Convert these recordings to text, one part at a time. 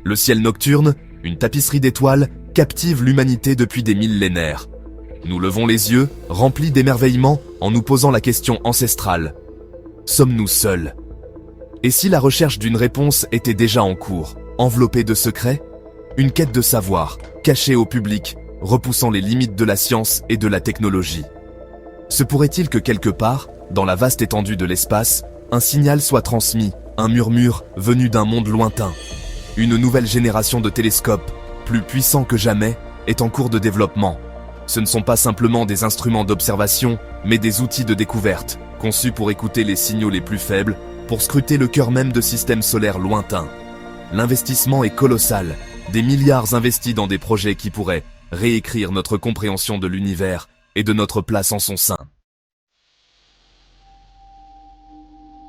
Le ciel nocturne, une tapisserie d'étoiles, captive l'humanité depuis des millénaires. Nous levons les yeux, remplis d'émerveillement, en nous posant la question ancestrale. Sommes-nous seuls? Et si la recherche d'une réponse était déjà en cours, enveloppée de secrets? Une quête de savoir, cachée au public, repoussant les limites de la science et de la technologie. Se pourrait-il que quelque part, dans la vaste étendue de l'espace, un signal soit transmis, un murmure venu d'un monde lointain? Une nouvelle génération de télescopes, plus puissants que jamais, est en cours de développement. Ce ne sont pas simplement des instruments d'observation, mais des outils de découverte, conçus pour écouter les signaux les plus faibles, pour scruter le cœur même de systèmes solaires lointains. L'investissement est colossal, des milliards investis dans des projets qui pourraient réécrire notre compréhension de l'univers et de notre place en son sein.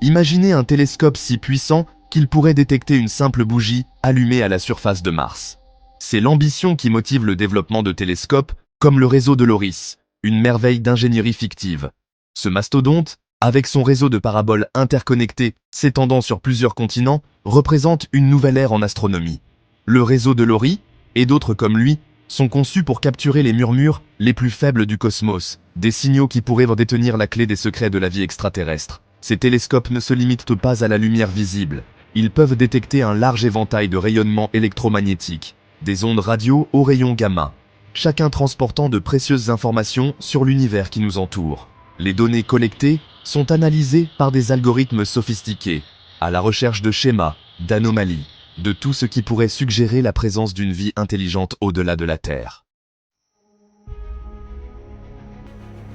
Imaginez un télescope si puissant qu'il pourrait détecter une simple bougie allumée à la surface de Mars. C'est l'ambition qui motive le développement de télescopes comme le réseau de Loris, une merveille d'ingénierie fictive. Ce mastodonte, avec son réseau de paraboles interconnectées s'étendant sur plusieurs continents, représente une nouvelle ère en astronomie. Le réseau de Loris, et d'autres comme lui, sont conçus pour capturer les murmures les plus faibles du cosmos, des signaux qui pourraient détenir la clé des secrets de la vie extraterrestre. Ces télescopes ne se limitent pas à la lumière visible. Ils peuvent détecter un large éventail de rayonnements électromagnétiques, des ondes radio aux rayons gamma, chacun transportant de précieuses informations sur l'univers qui nous entoure. Les données collectées sont analysées par des algorithmes sophistiqués, à la recherche de schémas, d'anomalies, de tout ce qui pourrait suggérer la présence d'une vie intelligente au-delà de la Terre.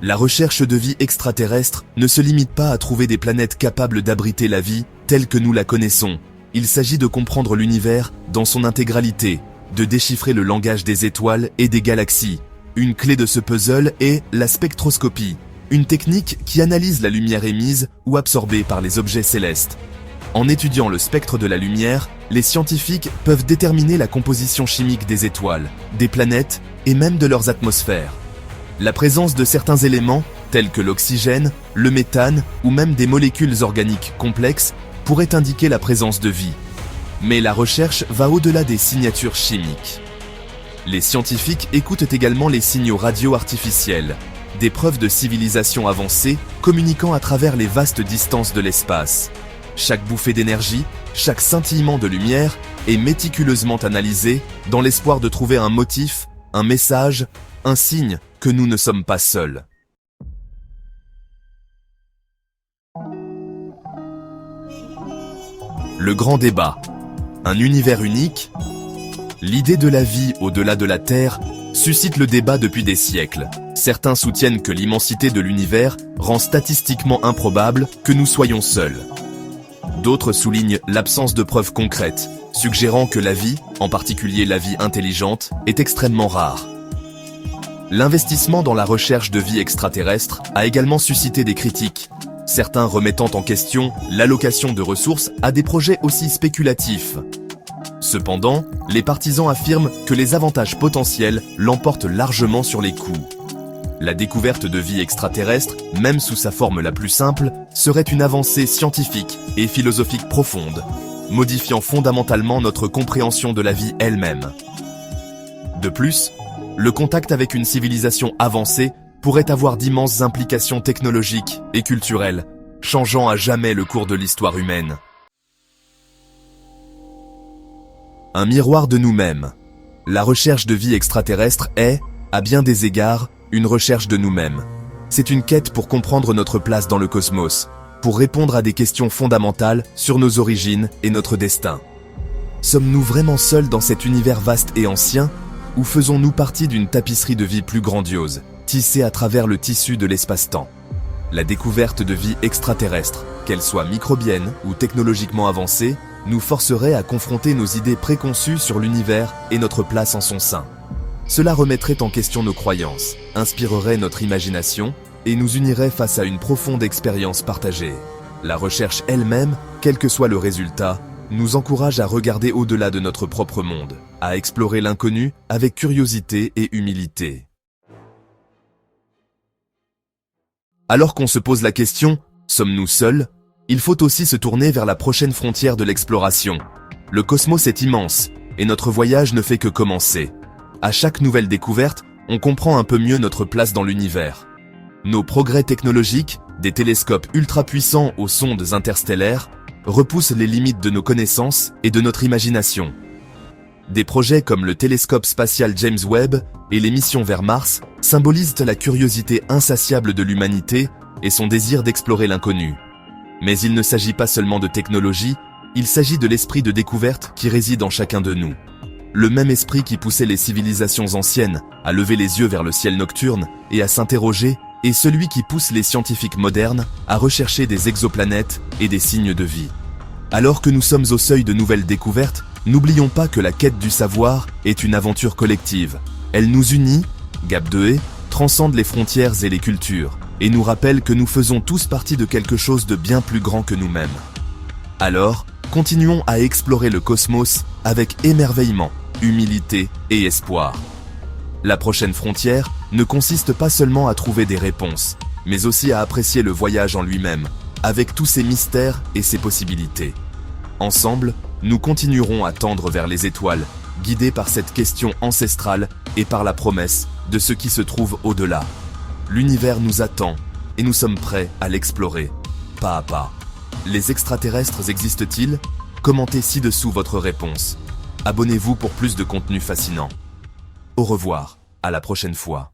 La recherche de vie extraterrestre ne se limite pas à trouver des planètes capables d'abriter la vie telle que nous la connaissons. Il s'agit de comprendre l'univers dans son intégralité, de déchiffrer le langage des étoiles et des galaxies. Une clé de ce puzzle est la spectroscopie, une technique qui analyse la lumière émise ou absorbée par les objets célestes. En étudiant le spectre de la lumière, les scientifiques peuvent déterminer la composition chimique des étoiles, des planètes et même de leurs atmosphères. La présence de certains éléments, tels que l'oxygène, le méthane ou même des molécules organiques complexes, pourrait indiquer la présence de vie. Mais la recherche va au-delà des signatures chimiques. Les scientifiques écoutent également les signaux radio artificiels, des preuves de civilisation avancée communiquant à travers les vastes distances de l'espace. Chaque bouffée d'énergie, chaque scintillement de lumière est méticuleusement analysé dans l'espoir de trouver un motif, un message, un signe que nous ne sommes pas seuls. Le grand débat. Un univers unique? L'idée de la vie au-delà de la Terre suscite le débat depuis des siècles. Certains soutiennent que l'immensité de l'univers rend statistiquement improbable que nous soyons seuls. D'autres soulignent l'absence de preuves concrètes, suggérant que la vie, en particulier la vie intelligente, est extrêmement rare. L'investissement dans la recherche de vie extraterrestre a également suscité des critiques, certains remettant en question l'allocation de ressources à des projets aussi spéculatifs. Cependant, les partisans affirment que les avantages potentiels l'emportent largement sur les coûts. La découverte de vie extraterrestre, même sous sa forme la plus simple, serait une avancée scientifique et philosophique profonde, modifiant fondamentalement notre compréhension de la vie elle-même. De plus, le contact avec une civilisation avancée pourrait avoir d'immenses implications technologiques et culturelles, changeant à jamais le cours de l'histoire humaine. Un miroir de nous-mêmes. La recherche de vie extraterrestre est, à bien des égards, une recherche de nous-mêmes. C'est une quête pour comprendre notre place dans le cosmos, pour répondre à des questions fondamentales sur nos origines et notre destin. Sommes-nous vraiment seuls dans cet univers vaste et ancien, ou faisons-nous partie d'une tapisserie de vie plus grandiose, tissée à travers le tissu de l'espace-temps? La découverte de vie extraterrestre, qu'elle soit microbienne ou technologiquement avancée, nous forcerait à confronter nos idées préconçues sur l'univers et notre place en son sein. Cela remettrait en question nos croyances, inspirerait notre imagination et nous unirait face à une profonde expérience partagée. La recherche elle-même, quel que soit le résultat, nous encourage à regarder au-delà de notre propre monde, à explorer l'inconnu avec curiosité et humilité. Alors qu'on se pose la question, sommes-nous seuls? Il faut aussi se tourner vers la prochaine frontière de l'exploration. Le cosmos est immense, et notre voyage ne fait que commencer. À chaque nouvelle découverte, on comprend un peu mieux notre place dans l'univers. Nos progrès technologiques, des télescopes ultra puissants aux sondes interstellaires, repoussent les limites de nos connaissances et de notre imagination. Des projets comme le télescope spatial James Webb et les missions vers Mars symbolisent la curiosité insatiable de l'humanité et son désir d'explorer l'inconnu. Mais il ne s'agit pas seulement de technologie, il s'agit de l'esprit de découverte qui réside en chacun de nous. Le même esprit qui poussait les civilisations anciennes à lever les yeux vers le ciel nocturne et à s'interroger est celui qui pousse les scientifiques modernes à rechercher des exoplanètes et des signes de vie. Alors que nous sommes au seuil de nouvelles découvertes, n'oublions pas que la quête du savoir est une aventure collective. Elle nous unit, Gap 2E, transcende les frontières et les cultures, et nous rappelle que nous faisons tous partie de quelque chose de bien plus grand que nous-mêmes. Alors, continuons à explorer le cosmos avec émerveillement, humilité et espoir. La prochaine frontière ne consiste pas seulement à trouver des réponses, mais aussi à apprécier le voyage en lui-même, avec tous ses mystères et ses possibilités. Ensemble, nous continuerons à tendre vers les étoiles, guidés par cette question ancestrale et par la promesse de ce qui se trouve au-delà. L'univers nous attend et nous sommes prêts à l'explorer, pas à pas. Les extraterrestres existent-ils? Commentez ci-dessous votre réponse. Abonnez-vous pour plus de contenu fascinant. Au revoir, à la prochaine fois.